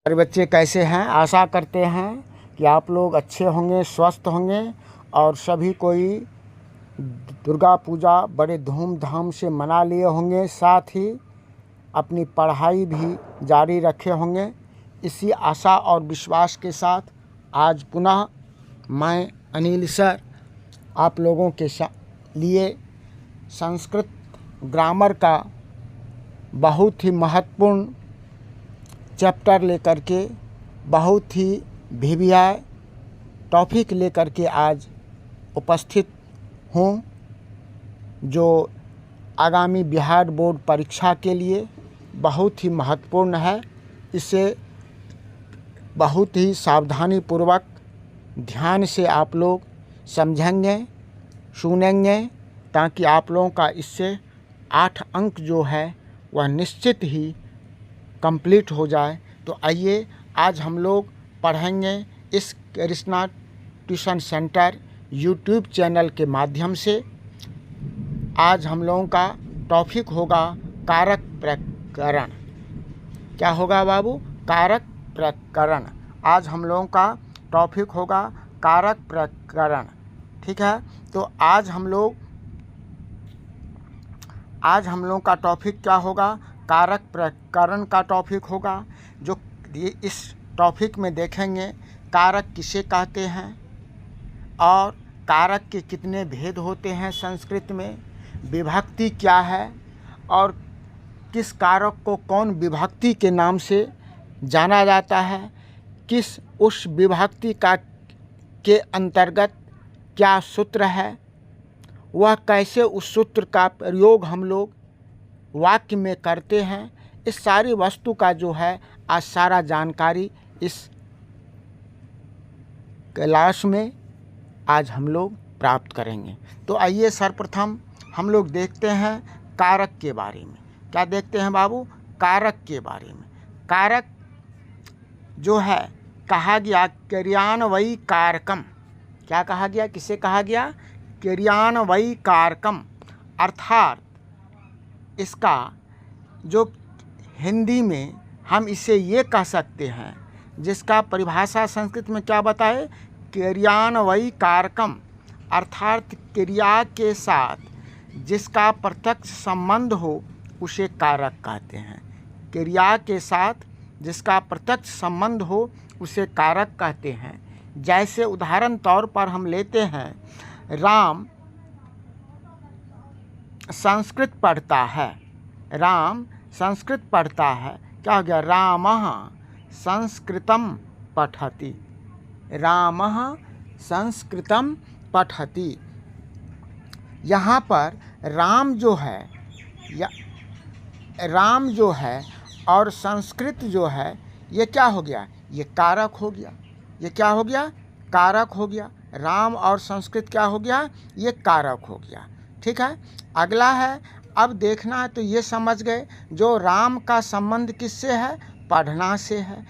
मेरे बच्चे कैसे हैं? आशा करते हैं कि आप लोग अच्छे होंगे, स्वस्थ होंगे और सभी कोई दुर्गा पूजा बड़े धूमधाम से मना लिए होंगे, साथ ही अपनी पढ़ाई भी जारी रखे होंगे। इसी आशा और विश्वास के साथ आज पुनः मैं अनिल सर आप लोगों के लिए संस्कृत ग्रामर का बहुत ही महत्वपूर्ण चैप्टर लेकर के, बहुत ही भिवियाय टॉपिक लेकर के आज उपस्थित हूँ, जो आगामी बिहार बोर्ड परीक्षा के लिए बहुत ही महत्वपूर्ण है। इसे बहुत ही सावधानी पूर्वक ध्यान से आप लोग समझेंगे, सुनेंगे, ताकि आप लोगों का इससे 8 अंक जो है वह निश्चित ही कंप्लीट हो जाए। तो आइए आज हम लोग पढ़ेंगे इस Krishna tuition centre YouTube channel के माध्यम से। आज हम लोगों का टॉपिक होगा कारक प्रकरण। क्या होगा बाबू? कारक प्रकरण। आज हम लोगों का टॉपिक होगा कारक प्रकरण। ठीक है, तो आज हम लोग का टॉपिक क्या होगा? कारक प्रकरण का टॉपिक होगा। जो इस टॉपिक में देखेंगे कारक किसे कहते हैं और कारक के कितने भेद होते हैं संस्कृत में, विभक्ति क्या है और किस कारक को कौन विभक्ति के नाम से जाना जाता है, किस उस विभक्ति का के अंतर्गत क्या सूत्र है, वह कैसे उस सूत्र का प्रयोग हम लोग वाक्य में करते हैं। इस सारी वस्तु का जो है आज सारा जानकारी इस क्लास में आज हम लोग प्राप्त करेंगे। तो आइए सर्वप्रथम हम लोग देखते हैं कारक के बारे में। क्या देखते हैं बाबू? कारक के बारे में। कारक जो है कहा गया क्रियान्वयी कारकम। क्या कहा गया? किसे कहा गया? क्रियान्वयी कारकम। अर्थात इसका जो हिंदी में हम इसे ये कह सकते हैं, जिसका परिभाषा संस्कृत में क्या बताए? क्रियान्वयी कारकम। अर्थात क्रिया के साथ जिसका प्रत्यक्ष संबंध हो उसे कारक कहते हैं। क्रिया के साथ जिसका प्रत्यक्ष संबंध हो उसे कारक कहते हैं। जैसे उदाहरण तौर पर हम लेते हैं, राम संस्कृत पढ़ता है। राम संस्कृत पढ़ता है। क्या हो गया? रामः संस्कृतं पठति। रामः संस्कृतं पठति। यहाँ पर राम जो है और संस्कृत जो है, ये क्या हो गया? ये कारक हो गया। ये क्या हो गया? कारक हो गया। राम और संस्कृत क्या हो गया? ये कारक हो गया। ठीक है, अगला है, अब देखना है तो ये समझ गए जो राम का संबंध किससे है? पढ़ना से है।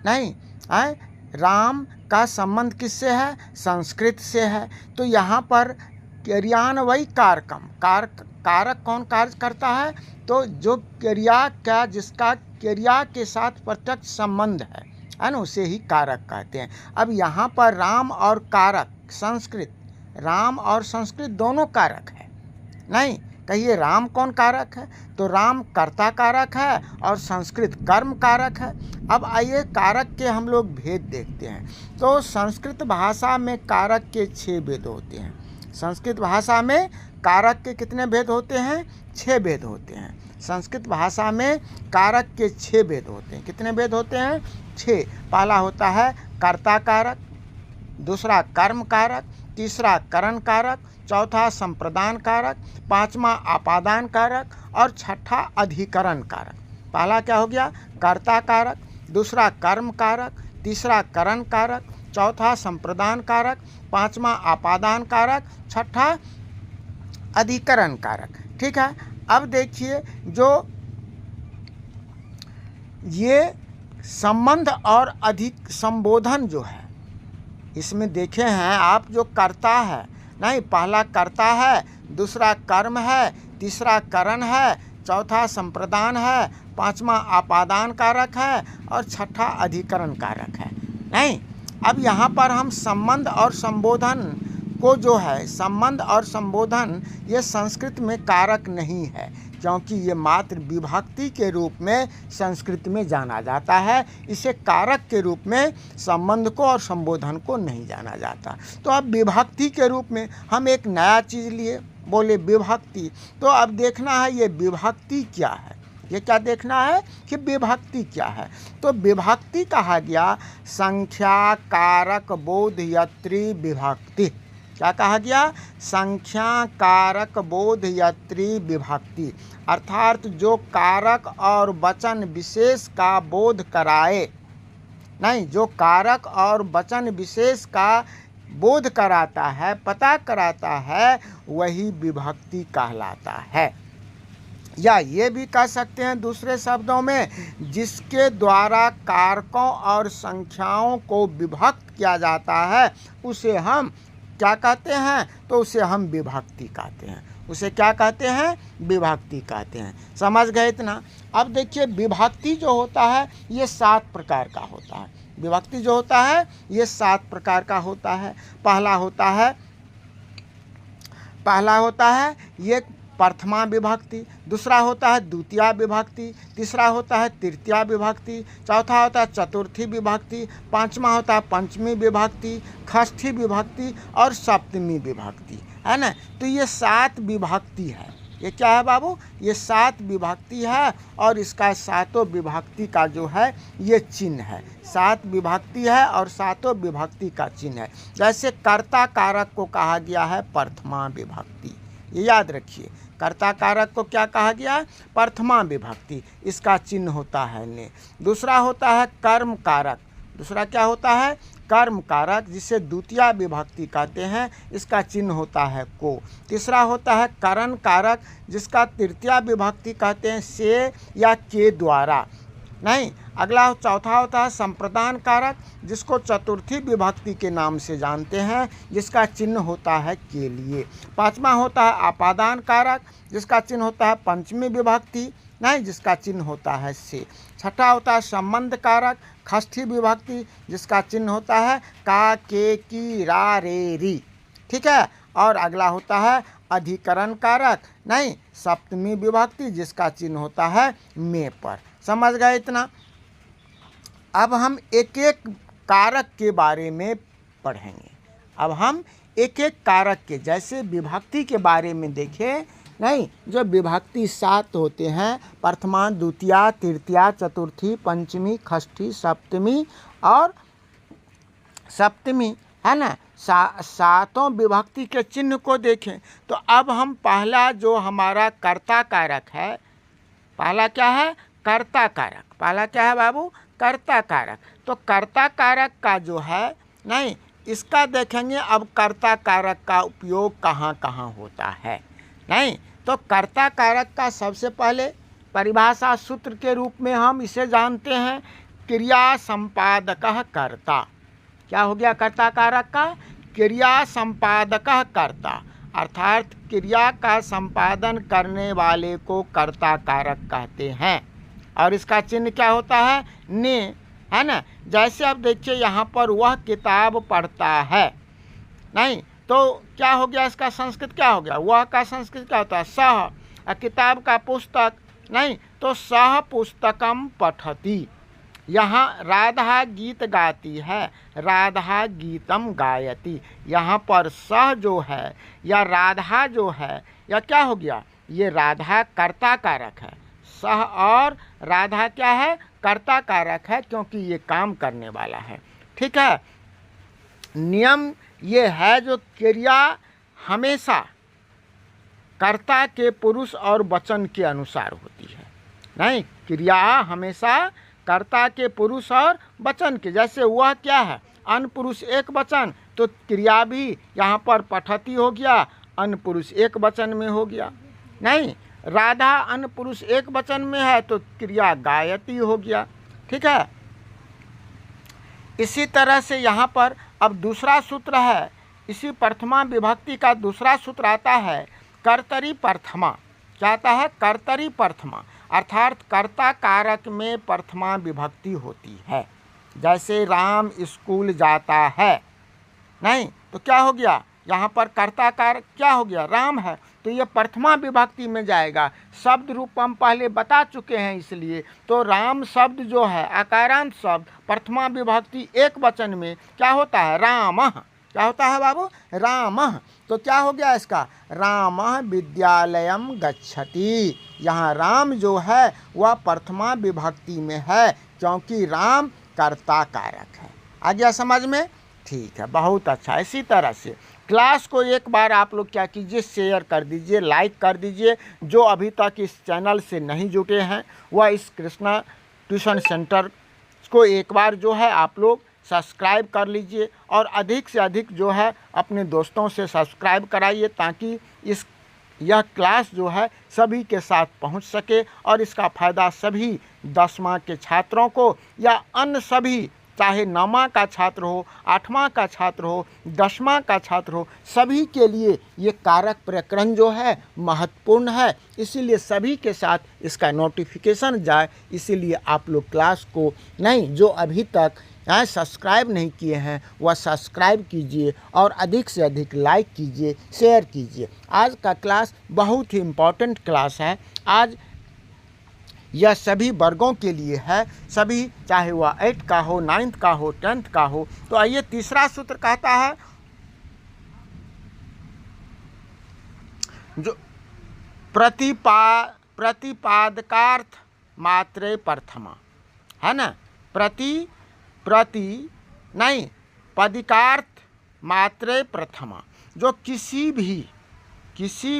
नहीं है, राम का संबंध किससे है? संस्कृत से है। तो यहाँ पर क्रियान्वयी कारकम, कारक कौन कार्य करता है? तो जो क्रिया का जिसका क्रिया के साथ प्रत्यक्ष संबंध है ना, उसे ही कारक कहते हैं। अब यहाँ पर राम और कारक संस्कृत, राम और संस्कृत दोनों कारक है। नहीं कहिए राम कौन कारक है? तो राम कर्ता कारक है और संस्कृत कर्म कारक है। अब आइए कारक के हम लोग भेद देखते हैं। तो संस्कृत भाषा में कारक के 6 भेद होते हैं। संस्कृत भाषा में कारक के कितने भेद होते हैं? 6 भेद होते हैं। संस्कृत भाषा में कारक के 6 भेद होते हैं। कितने भेद होते हैं? 6। पहला होता है कर्ता कारक, दूसरा कर्म कारक, तीसरा करण कारक, चौथा संप्रदान कारक, पांचवा आपादान कारक और छठा अधिकरण कारक। पहला क्या हो गया? कर्ता कारक, दूसरा कर्म कारक, तीसरा करण कारक, चौथा संप्रदान कारक, पांचवा आपादान कारक, छठा अधिकरण कारक। ठीक है, अब देखिए जो ये संबंध और अधिक संबोधन जो है, इसमें देखे हैं आप, जो कर्ता है, नहीं पहला कर्ता है, दूसरा कर्म है, तीसरा करण है, चौथा संप्रदान है, पांचवा आपादान कारक है और छठा अधिकरण कारक है। नहीं, अब यहाँ पर हम संबंध और संबोधन को जो है, संबंध और संबोधन ये संस्कृत में कारक नहीं है, क्योंकि ये मात्र विभक्ति के रूप में संस्कृत में जाना जाता है। इसे कारक के रूप में संबंध को और संबोधन को नहीं जाना जाता। तो अब विभक्ति के रूप में हम एक नया चीज़ लिए, बोले विभक्ति। तो अब देखना है ये विभक्ति क्या है, ये क्या देखना है कि विभक्ति क्या है। तो विभक्ति कहा गया संख्या कारक बोधयत्री विभक्ति। क्या कहा गया? संख्या कारक बोधयत्री विभक्ति, अर्थात जो कारक और वचन विशेष का बोध कराए, नहीं, जो कारक और वचन विशेष का बोध कराता है, पता कराता है, वही विभक्ति कहलाता है। या ये भी कह सकते हैं दूसरे शब्दों में, जिसके द्वारा कारकों और संख्याओं को विभक्त किया जाता है उसे हम क्या कहते हैं? तो उसे हम विभक्ति कहते हैं। उसे क्या कहते हैं? विभक्ति कहते हैं। समझ गए इतना? अब देखिए विभक्ति जो होता है ये 7 प्रकार का होता है। विभक्ति जो होता है ये 7 प्रकार का होता है। पहला होता है ये प्रथमा विभक्ति, दूसरा होता है द्वितीया विभक्ति, तीसरा होता है तृतीया विभक्ति, चौथा होता है चतुर्थी विभक्ति, पांचवा होता है पंचमी विभक्ति, षष्ठी विभक्ति और सप्तमी विभक्ति, है ना। तो ये 7 विभक्ति है। ये क्या है बाबू? ये 7 विभक्ति है और इसका 7 विभक्ति का जो है ये चिन्ह है। 7 विभक्ति है और 7 विभक्ति का चिन्ह है। जैसे कर्ता कारक को कहा गया है प्रथमा विभक्ति, ये याद रखिए। कर्ता कारक को क्या कहा गया? प्रथमा विभक्ति, इसका चिन्ह होता है ने। दूसरा होता है कर्म कारक, दूसरा क्या होता है? कर्म कारक, जिसे द्वितीया विभक्ति कहते हैं, इसका चिन्ह होता है को। तीसरा होता है करण कारक, जिसका तृतीया विभक्ति कहते हैं से या के द्वारा, नहीं। अगला चौथा होता है संप्रदान कारक, जिसको चतुर्थी विभक्ति के नाम से जानते हैं, जिसका चिन्ह होता है के लिए। पांचवा होता है आपादान कारक, जिसका चिन्ह होता है पंचमी विभक्ति, नहीं, जिसका चिन्ह होता है से। छठा होता है संबंध कारक, षष्ठी विभक्ति, जिसका चिन्ह होता है का के की रा रे री, ठीक है। और अगला होता है अधिकरण कारक, नहीं, सप्तमी विभक्ति, जिसका चिन्ह होता है में पर। समझ गए इतना? अब हम एक एक कारक के बारे में पढ़ेंगे। अब हम एक एक कारक के, जैसे विभक्ति के बारे में देखें, नहीं, जो विभक्ति 7 होते हैं, प्रथमा, द्वितीया, तृतीया, चतुर्थी, पंचमी, षष्ठी, सप्तमी और सप्तमी, है ना। 7 विभक्ति के चिन्ह को देखें तो अब हम पहला जो हमारा कर्ता कारक है, पहला क्या है? कर्ता कारक। पहला क्या है बाबू? कर्ता कारक। तो कर्ता कारक का जो है, नहीं, इसका देखेंगे अब कर्ता कारक का उपयोग कहाँ कहाँ होता है, नहीं। तो कर्ता कारक का सबसे पहले परिभाषा सूत्र के रूप में हम इसे जानते हैं, क्रिया संपादकः कर्ता। क्या हो गया कर्ता कारक का? क्रिया संपादकः कर्ता, अर्थात क्रिया का संपादन करने वाले को कर्ता कारक कहते हैं। और इसका चिन्ह क्या होता है? ने, है ना। जैसे अब देखिए यहाँ पर वह किताब पढ़ता है, नहीं, तो क्या हो गया? इसका संस्कृत क्या हो गया? वह का संस्कृत क्या होता है? सह। किताब का पुस्तक, नहीं, तो सह पुस्तकम पठति। यहाँ राधा गीत गाती है, राधा गीतम गायति। यहाँ पर सह जो है या राधा जो है, या क्या हो गया? ये राधा कर्ता कारक है, सह और राधा क्या है? कर्ता कारक है, क्योंकि ये काम करने वाला है, ठीक है। नियम ये है जो क्रिया हमेशा कर्ता के पुरुष और वचन के अनुसार होती है, नहीं, क्रिया हमेशा कर्ता के पुरुष और वचन के। जैसे वह क्या है? अनपुरुष एक वचन, तो क्रिया भी यहाँ पर पठती हो गया, अनपुरुष एक वचन में हो गया, नहीं। राधा अनपुरुष एक वचन में है तो क्रिया गायती हो गया, ठीक है। इसी तरह से यहाँ पर अब दूसरा सूत्र है, इसी प्रथमा विभक्ति का दूसरा सूत्र आता है कर्तरी प्रथमा। क्या आता है? कर्तरी प्रथमा, अर्थात कर्ता कारक में प्रथमा विभक्ति होती है। जैसे राम स्कूल जाता है, नहीं तो क्या हो गया? यहाँ पर कर्ता कारक क्या हो गया? राम है, तो ये प्रथमा विभक्ति में जाएगा। शब्द रूप हम पहले बता चुके हैं, इसलिए तो राम शब्द जो है आकारांत शब्द प्रथमा विभक्ति एक वचन में क्या होता है? रामः। क्या होता है बाबू? रामः। तो क्या हो गया इसका? रामः विद्यालयम गच्छति। यहाँ राम जो है वह प्रथमा विभक्ति में है, क्योंकि राम कर्ता कारक है। आ गया समझ में? ठीक है, बहुत अच्छा। इसी तरह से क्लास को एक बार आप लोग क्या कीजिए, शेयर कर दीजिए, लाइक कर दीजिए। जो अभी तक इस चैनल से नहीं जुटे हैं वह इस कृष्णा ट्यूशन सेंटर को एक बार जो है आप लोग सब्सक्राइब कर लीजिए, और अधिक से अधिक जो है अपने दोस्तों से सब्सक्राइब कराइए, ताकि यह क्लास जो है सभी के साथ पहुंच सके और इसका फ़ायदा सभी 10वां के छात्रों को या अन्य सभी, चाहे 9वां का छात्र हो, 8वां का छात्र हो, 10वां का छात्र हो, सभी के लिए ये कारक प्रकरण जो है महत्वपूर्ण है। इसीलिए सभी के साथ इसका नोटिफिकेशन जाए। इसीलिए आप लोग क्लास को नहीं, जो अभी तक सब्सक्राइब नहीं किए हैं वह सब्सक्राइब कीजिए और अधिक से अधिक लाइक कीजिए, शेयर कीजिए। आज का क्लास बहुत ही इम्पोर्टेंट क्लास है। आज यह सभी वर्गों के लिए है, सभी, चाहे वह 8 का हो, 9th का हो, 10th का हो। तो आइए तीसरा सूत्र कहता है जो प्रतिपादकार्थ मात्रे प्रथमा है ना, नहीं पदिकार्थ मात्रे प्रथमा, जो किसी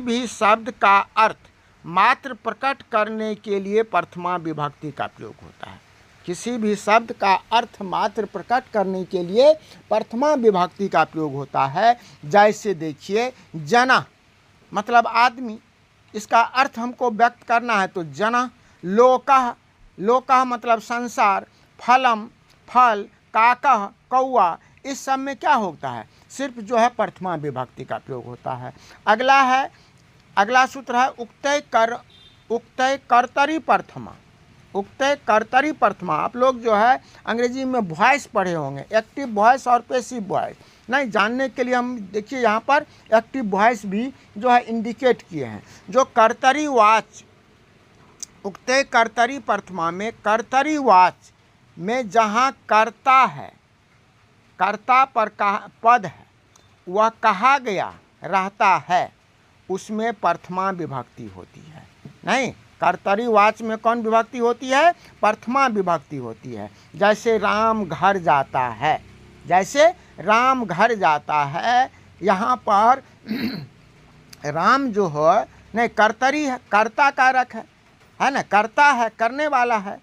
भी शब्द का अर्थ मात्र प्रकट करने के लिए प्रथमा विभक्ति का प्रयोग होता है। किसी भी शब्द का अर्थ मात्र प्रकट करने के लिए प्रथमा विभक्ति का प्रयोग होता है। जैसे देखिए, जना मतलब आदमी, इसका अर्थ हमको व्यक्त करना है तो जना। लोकः मतलब संसार। फलम फल। काकः कौआ। इस सब में क्या होता है? सिर्फ जो है प्रथमा विभक्ति का प्रयोग होता है। अगला सूत्र है उक्तय कर्तरी प्रथमा। उक्तय कर्तरी प्रथमा, आप लोग जो है अंग्रेजी में वॉइस पढ़े होंगे, एक्टिव वॉइस और पैसिव वॉइस। नहीं जानने के लिए हम देखिए यहाँ पर एक्टिव वॉइस भी जो है इंडिकेट किए हैं। जो कर्तरी वाच, उक्तय कर्तरी प्रथमा में कर्तरी वाच में जहाँ कर्ता है, कर्ता पर पद है, वह कहा गया रहता है, उसमें प्रथमा विभक्ति होती है। नहीं, कर्तरी वाच में कौन विभक्ति होती है? प्रथमा विभक्ति होती है। जैसे राम घर जाता है, जैसे राम घर जाता है, यहाँ पर राम जो है नहीं कर्तरी है, कर्ता कारक है ना, कर्ता है, करने वाला है।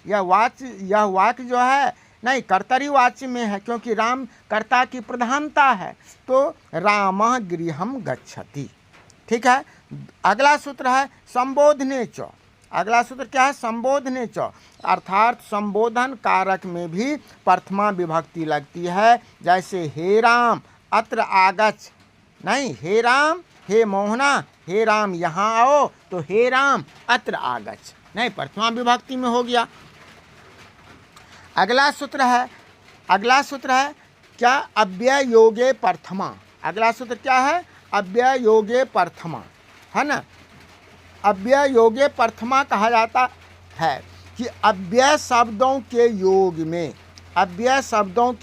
यह वाक्य जो है नहीं कर्तरी वाच्य में है, क्योंकि राम कर्ता की प्रधानता है। तो रामः गृहं गच्छति। ठीक है। अगला सूत्र है संबोधने च। अगला सूत्र क्या है? संबोधने च, अर्थात संबोधन कारक में भी प्रथमा विभक्ति लगती है। जैसे हे राम अत्र आगच्छ, नहीं हे राम, हे मोहना, हे राम यहाँ आओ, तो हे राम अत्र आगच्छ, नहीं प्रथमा विभक्ति में हो गया। अगला सूत्र है क्या? अव्यय योगे प्रथमा। अगला सूत्र क्या है? अव्यय योगे प्रथमा, है ना। अव्यय योगे प्रथमा कहा जाता है कि अव्यय शब्दों के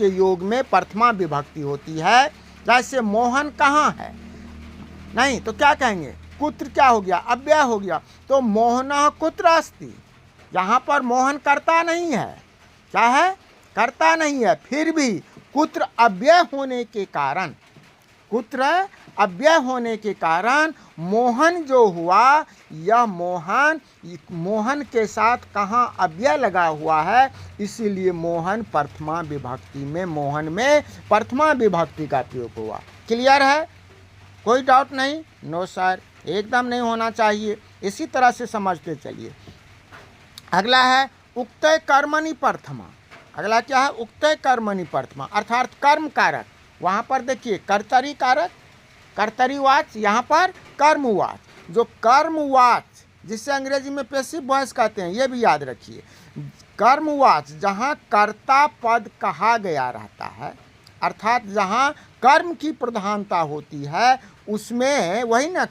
योग में प्रथमा विभक्ति होती है। जैसे मोहन कहाँ है, नहीं तो क्या कहेंगे? कुत्र क्या हो गया? अव्यय हो गया। तो मोहनः कुत्र अस्ति, यहाँ पर मोहन कर्ता नहीं है। क्या है? कर्ता नहीं है। फिर भी कुत्र अव्यय होने के कारण मोहन जो हुआ, यह मोहन के साथ कहाँ अव्यय लगा हुआ है, इसीलिए मोहन प्रथमा विभक्ति में, मोहन में प्रथमा विभक्ति का प्रयोग हुआ। क्लियर है? कोई डाउट नहीं? नो सर, एकदम नहीं होना चाहिए। इसी तरह से समझते चलिए। अगला है उक्तय कर्मणि प्रथमा। अगला क्या है? उक्तय कर्मणि प्रथमा, अर्थात कर्म कारक। वहाँ पर देखिए कर्तरी कारक, कर्तरी वाच, यहाँ पर कर्मवाच। जो कर्मवाच, जिसे अंग्रेजी में पैसिव वॉइस कहते हैं, ये भी याद रखिए। कर्मवाच जहाँ कर्ता पद कहा गया रहता है, अर्थात जहाँ कर्म की प्रधानता होती है, उसमें वही ना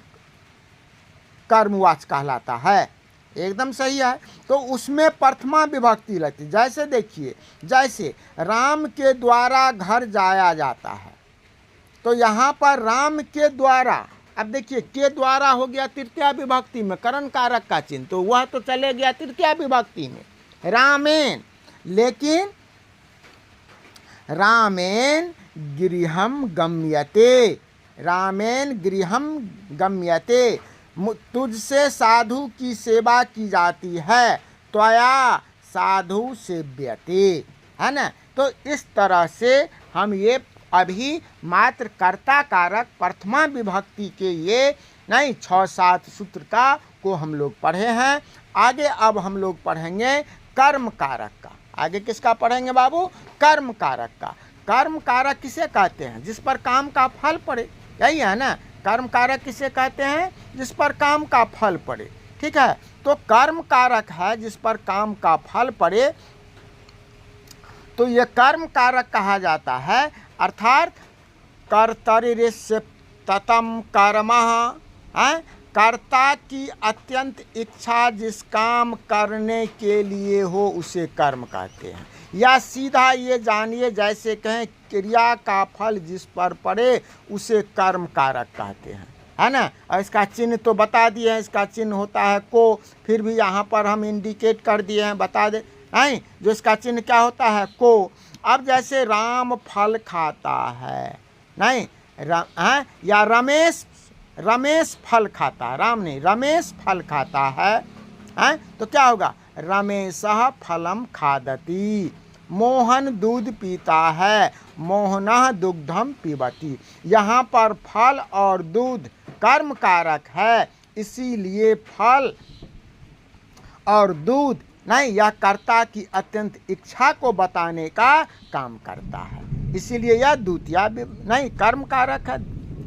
कर्मवाच कहलाता है। एकदम सही है। तो उसमें प्रथमा विभक्ति लगती। जैसे देखिए, जैसे राम के द्वारा घर जाया जाता है, तो यहाँ पर राम के द्वारा, अब देखिए के द्वारा हो गया तृतीया विभक्ति में करण कारक का चिन्ह, तो वह तो चले गया तृतीया विभक्ति में रामेन। लेकिन रामेन गृहम गम्यते, रामेन गृहम गम्यते, तुझसे साधु की सेवा की जाती है, त्वया साधु सेव्यते, है ना। तो इस तरह से हम ये अभी मात्र कर्ता कारक प्रथमा विभक्ति के ये नहीं 6-7 सूत्र का को हम लोग पढ़े हैं। आगे अब हम लोग पढ़ेंगे कर्म कारक का। आगे किसका पढ़ेंगे बाबू? कर्म कारक का। कर्म कारक किसे कहते हैं? जिस पर काम का फल पड़े, यही है ना। कर्म कारक किसे कहते हैं? जिस पर काम का फल पड़े। ठीक है, तो कर्म कारक है जिस पर काम का फल पड़े, तो ये कर्म कारक कहा जाता है। अर्थात कर्तरिस्य ततम कर्मः, कर्ता की अत्यंत इच्छा जिस काम करने के लिए हो उसे कर्म कहते हैं। या सीधा ये जानिए, जैसे कहें क्रिया का फल जिस पर पड़े उसे कर्म कारक कहते हैं, है ना। और इसका चिन्ह तो बता दिए हैं, इसका चिन्ह होता है को, फिर भी यहाँ पर हम इंडिकेट कर दिए हैं, बता दे नहीं, जो इसका चिन्ह क्या होता है? को। अब जैसे राम फल खाता है, नहीं या रमेश फल खाता है, राम नहीं रमेश फल खाता है, तो क्या होगा? रमेशः फलम खादति। मोहन दूध पीता है, मोहनः दुग्धम पीबति। यहाँ पर फल और दूध कर्म कारक है, इसीलिए फल और दूध नहीं या कर्ता की अत्यंत इच्छा को बताने का काम करता है, इसीलिए यह द्वितीया नहीं कर्म कारक है।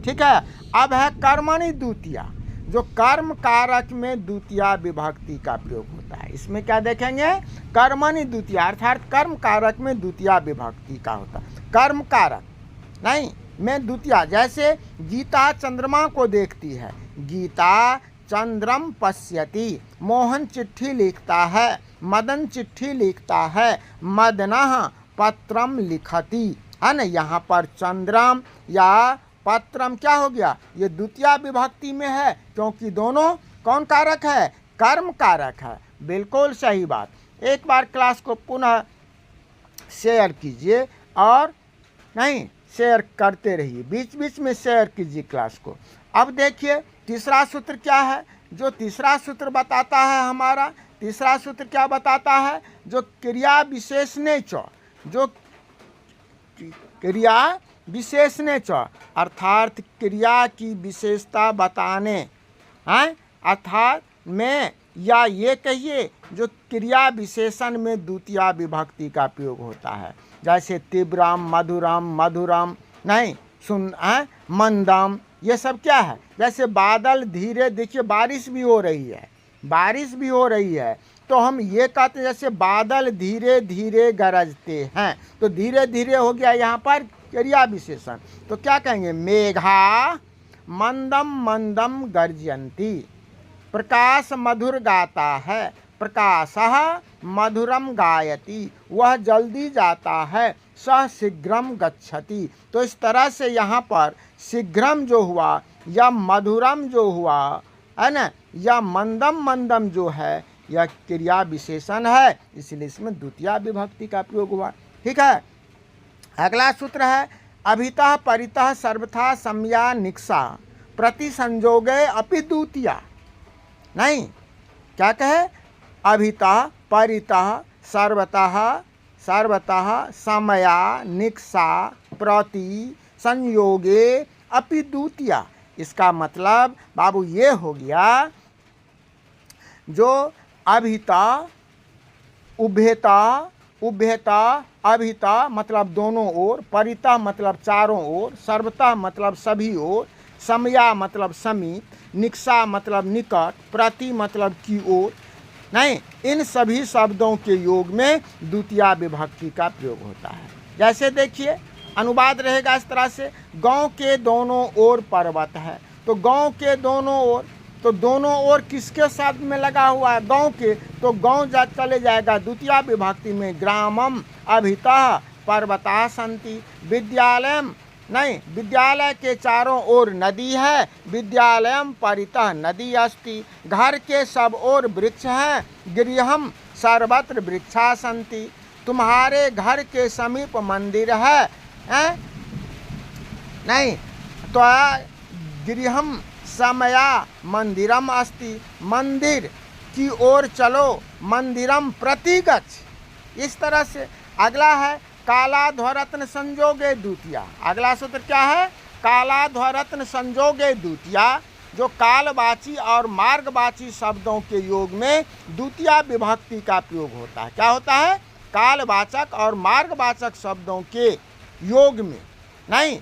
ठीक है, अब है कर्मणि द्वितीया, जो कर्म कारक में द्वितीया विभक्ति का प्रयोग होता है। इसमें क्या देखेंगे? कर्मणि द्वितीया, अर्थात कर्म कारक में द्वितीया विभक्ति का होता है। कर्म कारक नहीं में द्वितीया, जैसे गीता चंद्रमा को देखती है, गीता चंद्रम पश्यति। मोहन चिट्ठी लिखता है, मदन चिट्ठी लिखता है, मदनः पत्रम लिखति, है ना। यहाँ पर चंद्रम या पत्रम क्या हो गया? ये द्वितीया विभक्ति में है, क्योंकि दोनों कौन कारक है? कर्म कारक है। बिल्कुल सही बात। एक बार क्लास को पुनः शेयर कीजिए और नहीं शेयर करते रहिए, बीच बीच में शेयर कीजिए क्लास को। अब देखिए तीसरा सूत्र क्या है? जो तीसरा सूत्र बताता है हमारा, तीसरा सूत्र क्या बताता है? जो क्रिया विशेषणे च, जो क्रिया विशेषणे च, अर्थात क्रिया की विशेषता बताने, हैं अर्थात में, या ये कहिए जो क्रिया विशेषण में द्वितीया विभक्ति का प्रयोग होता है। जैसे तीव्रम, मधुरम, मधुरम नहीं सुन मंदम, ये सब क्या है? जैसे बादल धीरे, देखिए बारिश भी हो रही है, बारिश भी हो रही है, तो हम ये कहते हैं जैसे बादल धीरे धीरे गरजते हैं, तो धीरे धीरे हो गया यहाँ पर क्रिया विशेषण। तो क्या कहेंगे? मेघा मंदम मंदम गर्जयंती। प्रकाश मधुर गाता है, प्रकाशः मधुरम गायति, वह जल्दी जाता है, सह शीघ्रम गच्छति। तो इस तरह से यहाँ पर शीघ्रम जो हुआ या मधुरम जो हुआ है ना, या मंदम मंदम जो है, यह क्रिया विशेषण है, इसलिए इसमें द्वितीया विभक्ति का प्रयोग हुआ। ठीक है, अगला सूत्र है अभितः परितः सर्वथा सम्या निक्सा प्रति संजोगे अपि द्वितीया। नहीं क्या कहे? अभितः परितः सर्वतः सर्वतः समया निक्सा प्रति संयोगे अपि द्वितीया। इसका मतलब बाबू ये हो गया, जो अभिता उभयता, उभयता अभिता मतलब दोनों ओर, परिता मतलब चारों ओर, सर्वता मतलब सभी ओर, समया मतलब समीप, निकषा मतलब निकट, प्रति मतलब की ओर, नहीं, इन सभी शब्दों के योग में द्वितीया विभक्ति का प्रयोग होता है। जैसे देखिए अनुवाद रहेगा इस तरह से, गांव के दोनों ओर पर्वत है, तो गांव के दोनों ओर, तो दोनों ओर किसके शब्द में लगा हुआ है? गांव के, तो गांव चले जाएगा द्वितीया विभक्ति में, ग्रामम अभितः पर्वता सन्ति, विद्यालयम, नहीं, विद्यालय के चारों ओर नदी है, विद्यालयम परितः नदी अस्ति, घर के सब ओर वृक्ष है, गृहम सर्वत्र वृक्षा सन्ति, तुम्हारे घर के समीप मंदिर है, नहीं, तो गृहम समया मंदिरम अस्ति, मंदिर की ओर चलो, मंदिरम प्रति गच्छ। इस तरह से अगला है कालाध्वरत्न संजोगे द्वितीया। अगला सूत्र क्या है? कालाध्वरत्न संजोगे द्वितीया, जो कालवाची और मार्गवाची शब्दों के योग में द्वितीया विभक्ति का प्रयोग होता है। क्या होता है? कालवाचक और मार्गवाचक शब्दों के योग में, नहीं,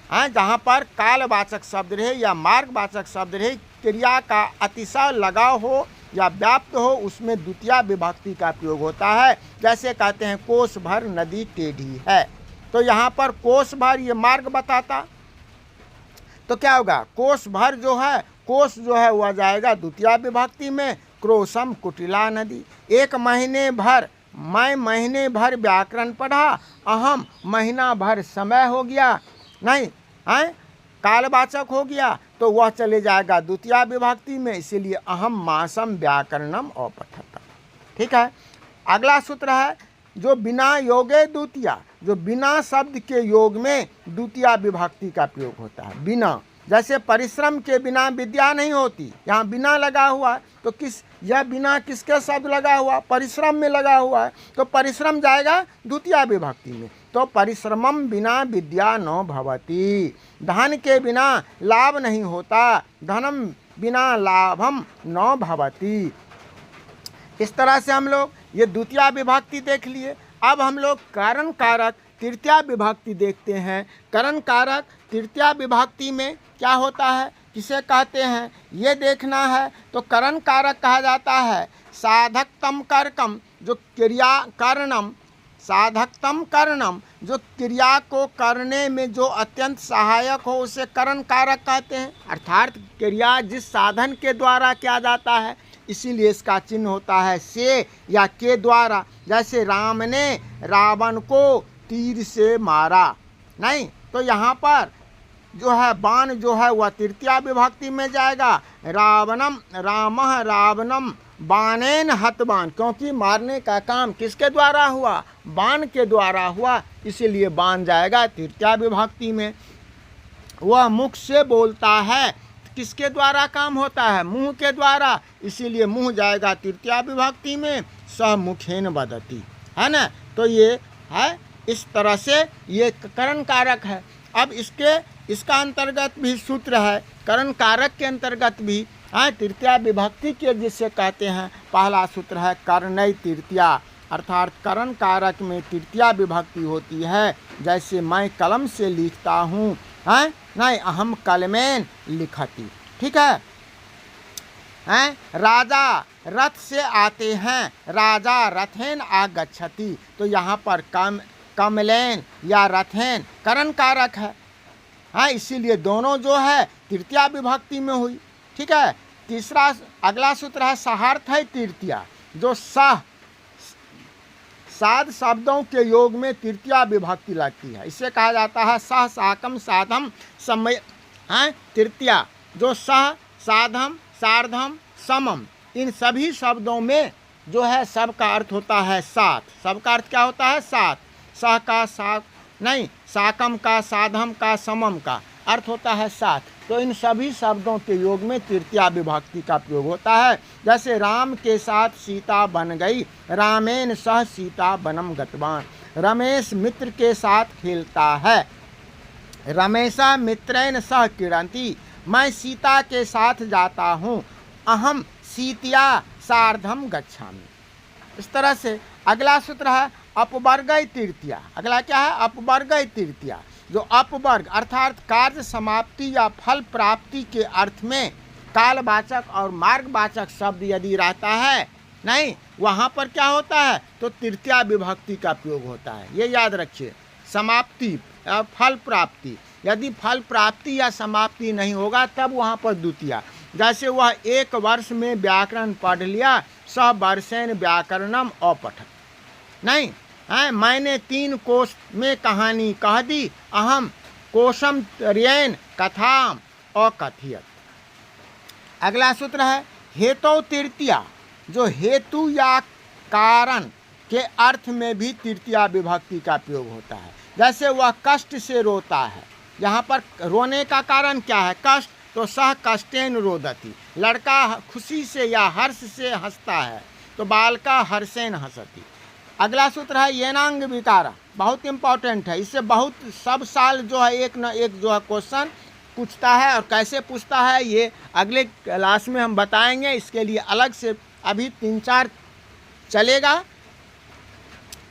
जहाँ पर कालवाचक शब्द रहे या मार्गवाचक शब्द रहे, क्रिया का अतिशय लगाव हो या व्याप्त हो, उसमें द्वितीया विभक्ति का प्रयोग होता है। जैसे कहते हैं कोस भर नदी टेढ़ी है, तो यहाँ पर कोस भर ये मार्ग बताता, तो क्या होगा? कोस भर जो है, कोस जो है वह जाएगा द्वितीया विभक्ति में, क्रोशम कुटिला नदी। एक महीने भर, मैं महीने भर व्याकरण पढ़ा, अहम महीना भर समय हो गया, नहीं है, कालवाचक हो गया, तो वह चले जाएगा द्वितीया विभक्ति में, इसीलिए अहम मासम व्याकरणम अपठत। ठीक है। अगला सूत्र है जो बिना योगे द्वितीया, जो बिना शब्द के योग में द्वितीया विभक्ति का प्रयोग होता है। बिना, जैसे परिश्रम के बिना विद्या नहीं होती, यहाँ बिना लगा हुआ है, तो यह बिना किसके शब्द लगा हुआ? परिश्रम में लगा हुआ है, तो परिश्रम जाएगा द्वितीया विभक्ति में। तो परिश्रमम बिना विद्या न भवति, धन के बिना लाभ नहीं होता, धनम बिना लाभम न भवति। इस तरह से हम लोग ये द्वितीया विभक्ति देख लिए। अब हम लोग कारण कारक तृतीया विभक्ति देखते हैं। करण कारक तृतीया विभक्ति में क्या होता है, किसे कहते हैं, ये देखना है। तो करण कारक कहा जाता है साधकतम करकम, जो क्रिया कारणम, साधकतम करणम, जो क्रिया को करने में जो अत्यंत सहायक हो, उसे करण कारक कहते हैं। अर्थात क्रिया जिस साधन के द्वारा किया जाता है, इसीलिए इसका चिन्ह होता है से या के द्वारा। जैसे राम ने रावण को तीर से मारा, नहीं, तो यहाँ पर जो है बाण जो है वह तृतीया विभक्ति में जाएगा। रावणम रामः रावणम बाणेन हतवान, क्योंकि मारने का काम किसके द्वारा हुआ? बाण के द्वारा हुआ, इसीलिए बाण जाएगा तृतीया विभक्ति में। वह मुख से बोलता है, किसके द्वारा काम होता है? मुंह के द्वारा, इसीलिए मुंह जाएगा तृतीया विभक्ति में। सह मुखेन वदति, है ना। तो ये है, इस तरह से ये करण कारक है। अब इसका अंतर्गत भी सूत्र है, करण कारक के अंतर्गत भी तृतीया विभक्ति के जिसे कहते हैं। पहला सूत्र है कर्णय तृतीया, अर्थात करण कारक में तृतीया विभक्ति होती है। जैसे मैं कलम से लिखता हूँ, नहीं, अहम कलमेन लिखती। ठीक है। राजा रथ से आते हैं, राजा रथेन आगच्छति, तो यहाँ पर कमलेन या रथेन करण कारक है। इसीलिए दोनों जो है तृतीया विभक्ति में हुई। ठीक है। तीसरा अगला सूत्र है सहार्थ है तृतीया, जो साध शब्दों के योग में तृतीया विभक्ति लगती है। इसे कहा जाता है सह साकम साधम समय, तृतीया, जो सह साधम सार्धम समम, इन सभी शब्दों में जो है सब का अर्थ होता है साथ। सबका अर्थ क्या होता है? साथ। सह का साथ, नहीं, साकम का, साधम का, समम का अर्थ होता है साथ। तो इन सभी शब्दों के योग में तृतीया विभक्ति का प्रयोग होता है। जैसे राम के साथ सीता बन गई, रामेन सह सीता बनम गतवान। रमेश मित्र के साथ खेलता है, रमेशा मित्रेन सह क्रीडन्ति, मैं सीता के साथ जाता हूँ, अहम सीतिया सार्धम गच्छामि। इस तरह से अगला सूत्र है अपवर्गय तृतीया। अगला क्या है? अपवर्गय तृतीया, जो अपवर्ग अर्थात कार्य समाप्ति या फल प्राप्ति के अर्थ में कालवाचक और मार्गवाचक शब्द यदि रहता है, नहीं, वहाँ पर क्या होता है, तो तृतीया विभक्ति का प्रयोग होता है। ये याद रखिए, समाप्ति और फल प्राप्ति, यदि फल प्राप्ति या समाप्ति नहीं होगा तब वहाँ पर द्वितीया। जैसे वह 1 वर्ष में व्याकरण पढ़ लिया, स वर्षेन व्याकरणम अपठत, नहीं है, मैंने 3 कोश में कहानी कह दी, अहम कोशम त्रयेन कथाम अकथयत। अगला सूत्र है हेतु तृतीया, जो हेतु या कारण के अर्थ में भी तृतीया विभक्ति का प्रयोग होता है। जैसे वह कष्ट से रोता है, यहाँ पर रोने का कारण क्या है, कष्ट, तो सह कष्टेन रोदती, लड़का खुशी से या हर्ष से हंसता है, तो बालका हर्षेन हंसती। अगला सूत्र है येनांग विकारा, बहुत इंपॉर्टेंट है, इससे बहुत सब साल जो है एक न एक जो है क्वेश्चन पूछता है, और कैसे पूछता है ये अगले क्लास में हम बताएंगे। इसके लिए अलग से अभी 3-4 चलेगा,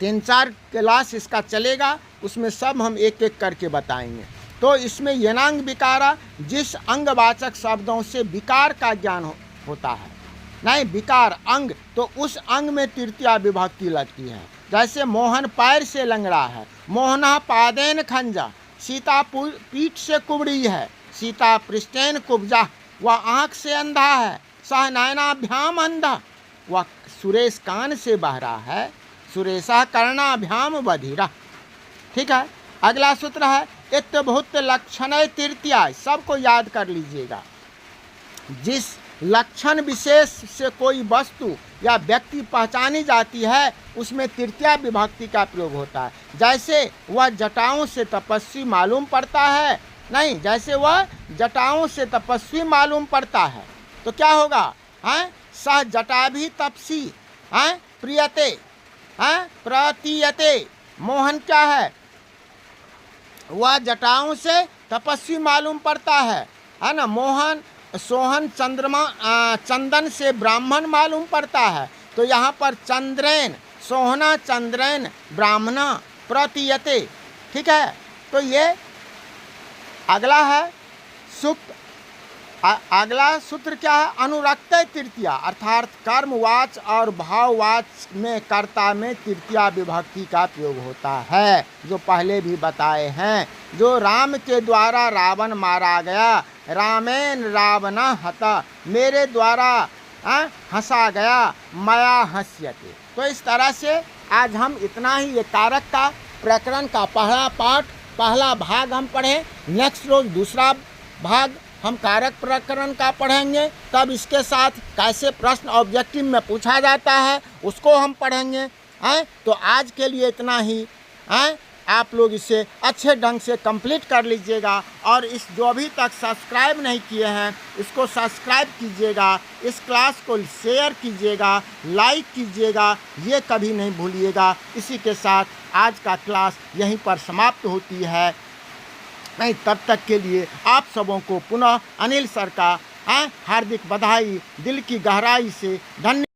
3-4 क्लास इसका चलेगा, उसमें सब हम एक एक करके बताएंगे। तो इसमें येनांग विकारा, जिस अंगवाचक शब्दों से विकार का ज्ञान होता है, नहीं विकार अंग, तो उस अंग में तृतीया विभक्ति लगती है। जैसे मोहन पैर से लंगड़ा है, मोहना पादेन खंजा, सीता पीठ से कुबड़ी है, सीता पृष्ठेन कुब्जा, वह आँख से अंधा है, सह नयनाभ्याम अंधा, वह सुरेश कान से बहरा है, सुरेशा कर्णाभ्याम बधिरा। ठीक है। अगला सूत्र है इत्यभूत लक्षण तृतीया, सबको याद कर लीजिएगा। जिस लक्षण विशेष से कोई वस्तु या व्यक्ति पहचानी जाती है उसमें तृतीया विभक्ति का प्रयोग होता है। जैसे वह जटाओं से तपस्वी मालूम पड़ता है, नहीं, जैसे वह जटाओं से तपस्वी मालूम पड़ता है तो क्या होगा, हैं, सह जटा भी तपसी, हैं, प्रियते, हैं, प्रतीयते। मोहन क्या है, वह जटाओं से तपस्वी मालूम पड़ता है ना। मोहन सोहन चंद्रमा चंदन से ब्राह्मण मालूम पड़ता है, तो यहाँ पर चंद्रेन, सोहना चंद्रेन ब्राह्मणा प्रतीयते। ठीक है। तो ये अगला है सूक्त। अगला सूत्र क्या है, अनुरक्त तृतीया, अर्थात कर्मवाच और भाववाच में कर्ता में तृतीया विभक्ति का प्रयोग होता है, जो पहले भी बताए हैं। जो राम के द्वारा रावण मारा गया, रामेन रावण हता, मेरे द्वारा हंसा गया, मया हंस्यते। तो इस तरह से आज हम इतना ही ये कारक का प्रकरण का पहला पाठ, पहला भाग हम पढ़ें। नेक्स्ट रोज दूसरा भाग हम कारक प्रकरण का पढ़ेंगे, तब इसके साथ कैसे प्रश्न ऑब्जेक्टिव में पूछा जाता है उसको हम पढ़ेंगे। हैं, तो आज के लिए इतना ही। हैं, आप लोग इसे अच्छे ढंग से कंप्लीट कर लीजिएगा, और इस जो अभी तक सब्सक्राइब नहीं किए हैं इसको सब्सक्राइब कीजिएगा, इस क्लास को शेयर कीजिएगा, लाइक कीजिएगा, ये कभी नहीं भूलिएगा। इसी के साथ आज का क्लास यहीं पर समाप्त होती है। नहीं, तब तक के लिए आप सबों को पुनः अनिल सर का हार्दिक बधाई, दिल की गहराई से धन्यवाद।